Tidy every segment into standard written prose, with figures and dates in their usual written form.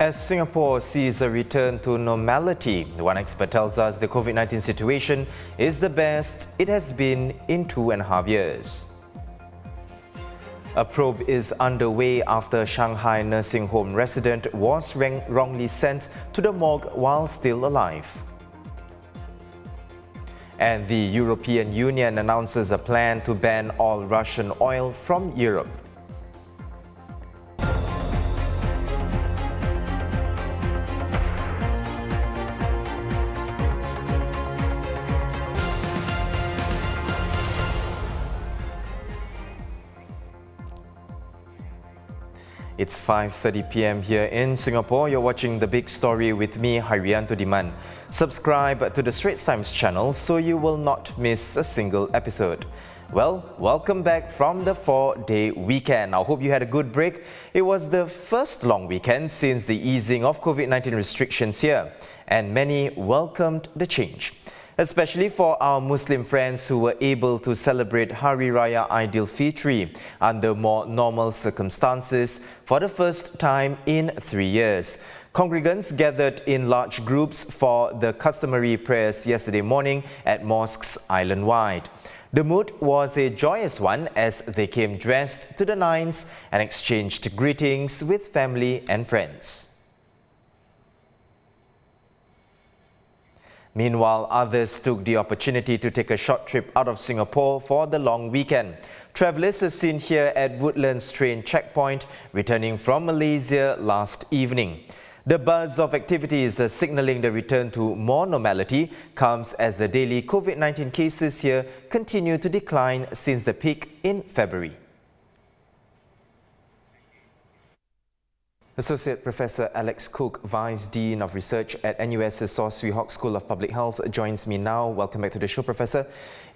As Singapore sees a return to normality, one expert tells us the COVID-19 situation is the best it has been in 2.5 years. A probe is underway after Shanghai nursing home resident was wrongly sent to the morgue while still alive. And the European Union announces a plan to ban all Russian oil from Europe. It's 5:30 p.m. here in Singapore. You're watching The Big Story with me, Hairianto Diman. Subscribe to the Straits Times channel so you will not miss a single episode. Well, welcome back from the 4-day weekend. I hope you had a good break. It was the first long weekend since the easing of COVID-19 restrictions here, and many welcomed the change. Especially for our Muslim friends who were able to celebrate Hari Raya Aidilfitri under more normal circumstances for the first time in 3 years. Congregants gathered in large groups for the customary prayers yesterday morning at mosques island-wide. The mood was a joyous one as they came dressed to the nines and exchanged greetings with family and friends. Meanwhile, others took the opportunity to take a short trip out of Singapore for the long weekend. Travellers are seen here at Woodlands train checkpoint, returning from Malaysia last evening. The buzz of activities signalling the return to more normality comes as the daily COVID-19 cases here continue to decline since the peak in February. Associate Professor Alex Cook, Vice Dean of Research at NUS's Swee Hock School of Public Health, joins me now. Welcome back to the show, Professor.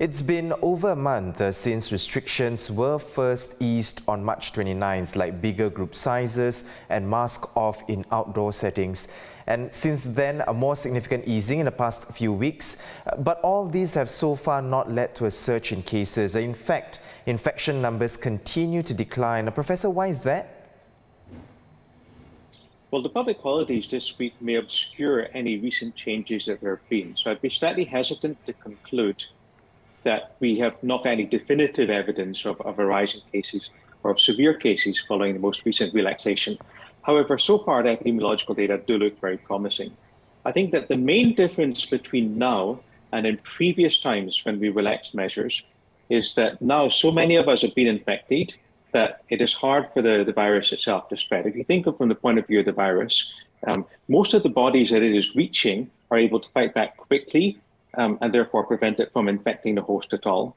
It's been over a month since restrictions were first eased on March 29th, like bigger group sizes and mask off in outdoor settings. And since then, a more significant easing in the past few weeks. But all these have so far not led to a surge in cases. In fact, infection numbers continue to decline. Professor, why is that? Well, the public holidays this week may obscure any recent changes that there have been. So I'd be slightly hesitant to conclude that we have not got any definitive evidence of a rise in cases or of severe cases following the most recent relaxation. However, so far, the epidemiological data do look very promising. I think that the main difference between now and in previous times when we relaxed measures is that now so many of us have been infected that it is hard for the virus itself to spread. If you think of from the point of view of the virus, most of the bodies that it is reaching are able to fight back quickly and therefore prevent it from infecting the host at all.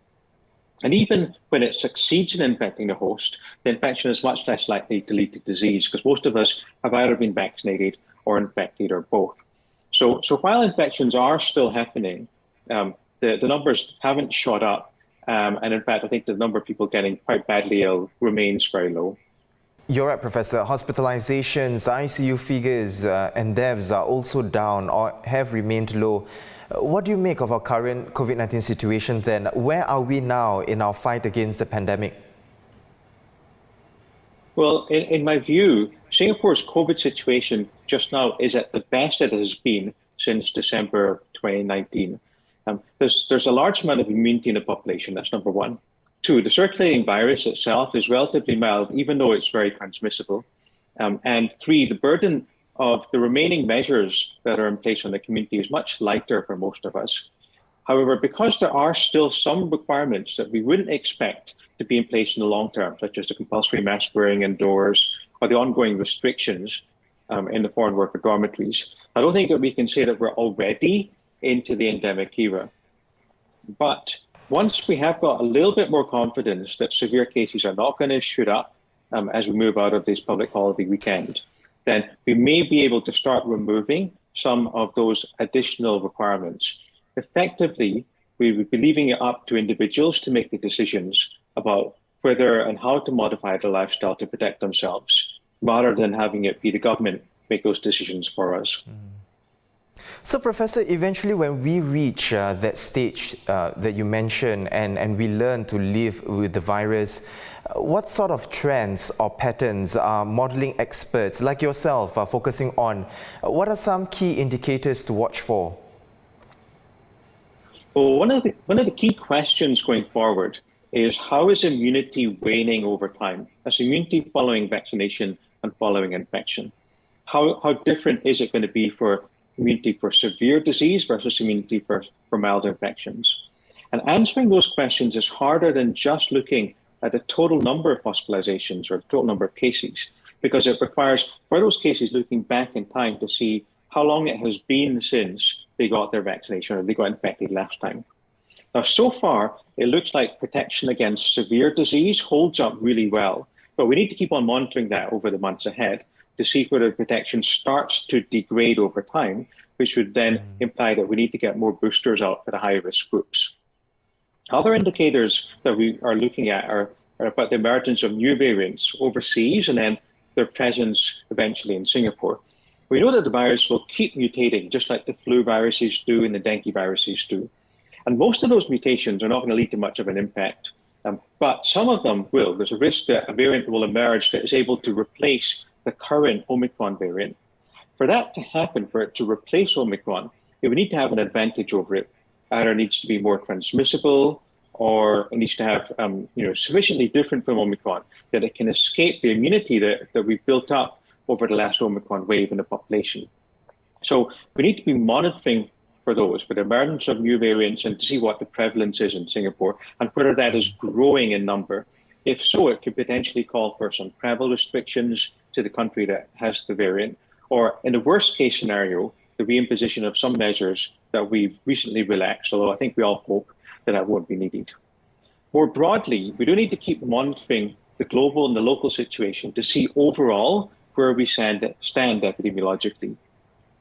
And even when it succeeds in infecting the host, the infection is much less likely to lead to disease because most of us have either been vaccinated or infected or both. So while infections are still happening, the numbers haven't shot up. And in fact, I think the number of people getting quite badly ill remains very low. You're right, Professor. Hospitalizations, ICU figures and deaths are also down or have remained low. What do you make of our current COVID-19 situation then? Where are we now in our fight against the pandemic? Well, in my view, Singapore's COVID situation just now is at the best it has been since December 2019. There's a large amount of immunity in the population, that's number one. Two, the circulating virus itself is relatively mild, even though it's very transmissible. And three, the burden of the remaining measures that are in place on the community is much lighter for most of us. However, because there are still some requirements that we wouldn't expect to be in place in the long term, such as the compulsory mask wearing indoors or the ongoing restrictions in the foreign worker dormitories, I don't think that we can say that we're already into the endemic era. But once we have got a little bit more confidence that severe cases are not going to shoot up as we move out of this public holiday weekend, then we may be able to start removing some of those additional requirements. Effectively, we would be leaving it up to individuals to make the decisions about whether and how to modify their lifestyle to protect themselves, rather than having it be the government make those decisions for us. So, Professor, eventually when we reach that stage that you mentioned and we learn to live with the virus, what sort of trends or patterns are modeling experts like yourself are focusing on? What are some key indicators to watch for? Well, one of the key questions going forward is how is immunity waning over time? As immunity following vaccination and following infection. How different is it going to be for immunity for severe disease versus immunity for mild infections? And answering those questions is harder than just looking at the total number of hospitalizations or the total number of cases, because it requires, for those cases, looking back in time to see how long it has been since they got their vaccination or they got infected last time. Now, so far, it looks like protection against severe disease holds up really well, but we need to keep on monitoring that over the months ahead to see whether protection starts to degrade over time, which would then imply that we need to get more boosters out for the high-risk groups. Other indicators that we are looking at are about the emergence of new variants overseas and then their presence eventually in Singapore. We know that the virus will keep mutating, just like the flu viruses do and the dengue viruses do. And most of those mutations are not going to lead to much of an impact, but some of them will. There's a risk that a variant will emerge that is able to replace the current Omicron variant. For that to happen, for it to replace Omicron, we need to have an advantage over it. Either it needs to be more transmissible, or it needs to have sufficiently different from Omicron that it can escape the immunity that we've built up over the last Omicron wave in the population. So we need to be monitoring for those, for the emergence of new variants, and to see what the prevalence is in Singapore and whether that is growing in number. If so, it could potentially call for some travel restrictions to the country that has the variant, or in the worst case scenario, the reimposition of some measures that we've recently relaxed, although I think we all hope that that won't be needed. More broadly, we do need to keep monitoring the global and the local situation to see overall where we stand epidemiologically.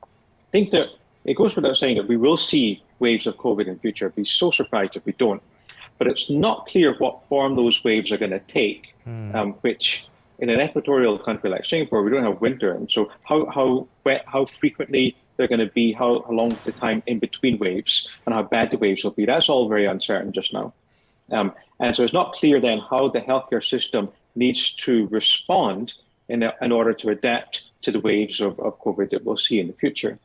I think that it goes without saying that we will see waves of COVID in the future. I'd be so surprised if we don't. But it's not clear what form those waves are going to take, which in an equatorial country like Singapore, we don't have winter. And so how wet, how frequently they're going to be, how long the time in between waves, and how bad the waves will be, that's all very uncertain just now. And so it's not clear then how the healthcare system needs to respond in order to adapt to the waves of COVID that we'll see in the future.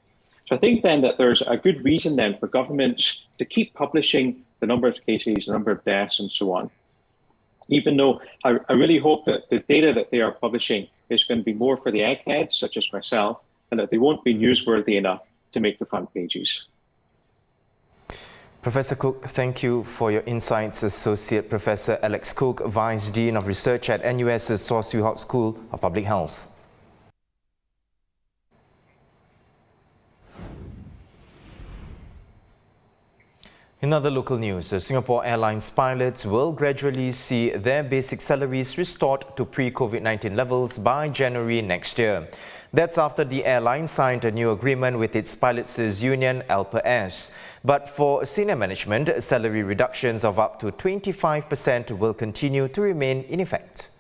So I think then that there's a good reason then for governments to keep publishing the number of cases, the number of deaths, and so on. Even though I really hope that the data that they are publishing is going to be more for the eggheads, such as myself, and that they won't be newsworthy enough to make the front pages. Professor Cook, thank you for your insights. Associate Professor Alex Cook, Vice Dean of Research at NUS's Swee Hock School of Public Health. In other local news, Singapore Airlines pilots will gradually see their basic salaries restored to pre-COVID-19 levels by January next year. That's after the airline signed a new agreement with its pilots' union, ALPA-S. But for senior management, salary reductions of up to 25% will continue to remain in effect.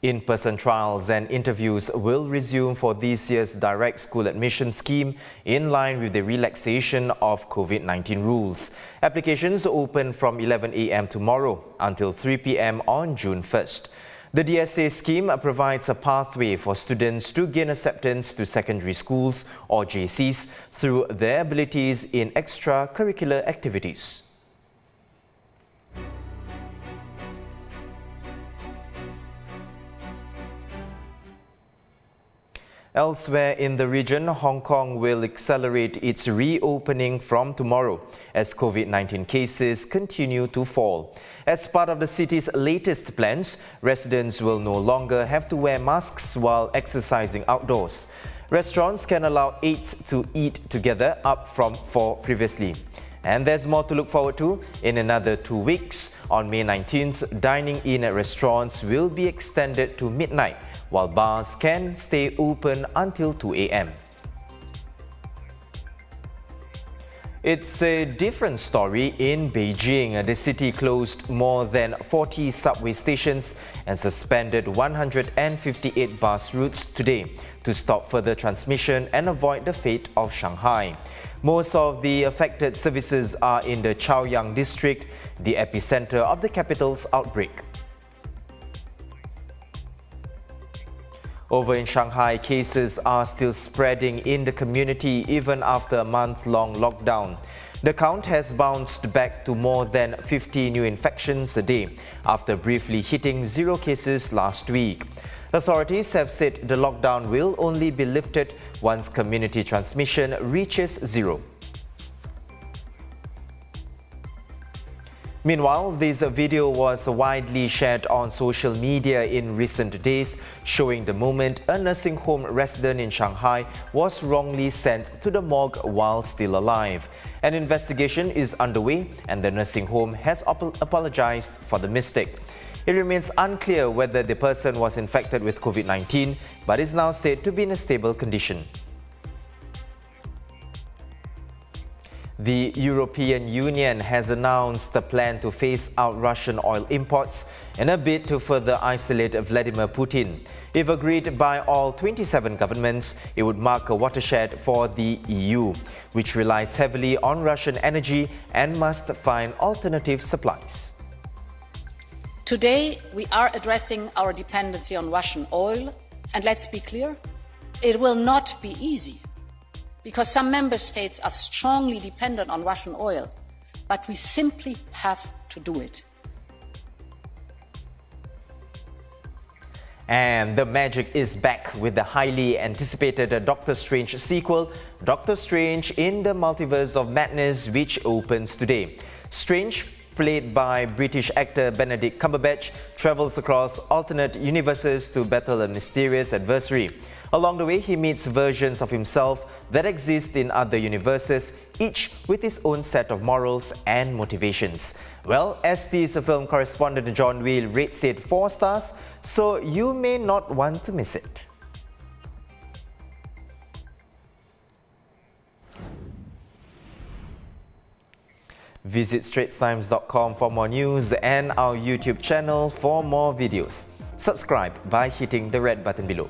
In-person trials and interviews will resume for this year's direct school admission scheme in line with the relaxation of COVID-19 rules. Applications open from 11 a.m. tomorrow until 3 p.m. on June 1st. The DSA scheme provides a pathway for students to gain acceptance to secondary schools or JCs through their abilities in extracurricular activities. Elsewhere in the region, Hong Kong will accelerate its reopening from tomorrow as COVID-19 cases continue to fall. As part of the city's latest plans, residents will no longer have to wear masks while exercising outdoors. Restaurants can allow 8 to eat together, up from 4 previously. And there's more to look forward to. In another 2 weeks, on May 19th, dining in at restaurants will be extended to midnight, while bars can stay open until 2 a.m. It's a different story in Beijing. The city closed more than 40 subway stations and suspended 158 bus routes today to stop further transmission and avoid the fate of Shanghai. Most of the affected services are in the Chaoyang district, the epicenter of the capital's outbreak. Over in Shanghai, cases are still spreading in the community even after a month-long lockdown. The count has bounced back to more than 50 new infections a day after briefly hitting 0 cases last week. Authorities have said the lockdown will only be lifted once community transmission reaches 0. Meanwhile, this video was widely shared on social media in recent days, showing the moment a nursing home resident in Shanghai was wrongly sent to the morgue while still alive. An investigation is underway and the nursing home has apologized for the mistake. It remains unclear whether the person was infected with Covid-19, but is now said to be in a stable condition. The European Union has announced a plan to phase out Russian oil imports in a bid to further isolate Vladimir Putin. If agreed by all 27 governments, it would mark a watershed for the EU, which relies heavily on Russian energy and must find alternative supplies. Today, we are addressing our dependency on Russian oil, and let's be clear, it will not be easy, because some member states are strongly dependent on Russian oil, but we simply have to do it. And the magic is back with the highly anticipated Doctor Strange sequel, Doctor Strange in the Multiverse of Madness, which opens today. Strange, played by British actor Benedict Cumberbatch, travels across alternate universes to battle a mysterious adversary. Along the way, he meets versions of himself that exist in other universes, each with his own set of morals and motivations. Well, ST's film correspondent John Wheel rates it 4 stars, so you may not want to miss it. Visit straitstimes.com for more news and our YouTube channel for more videos. Subscribe by hitting the red button below.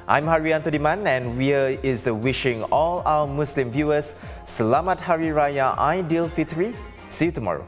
I'm Haryanto Diman and we is wishing all our Muslim viewers Selamat Hari Raya Aidilfitri. See you tomorrow.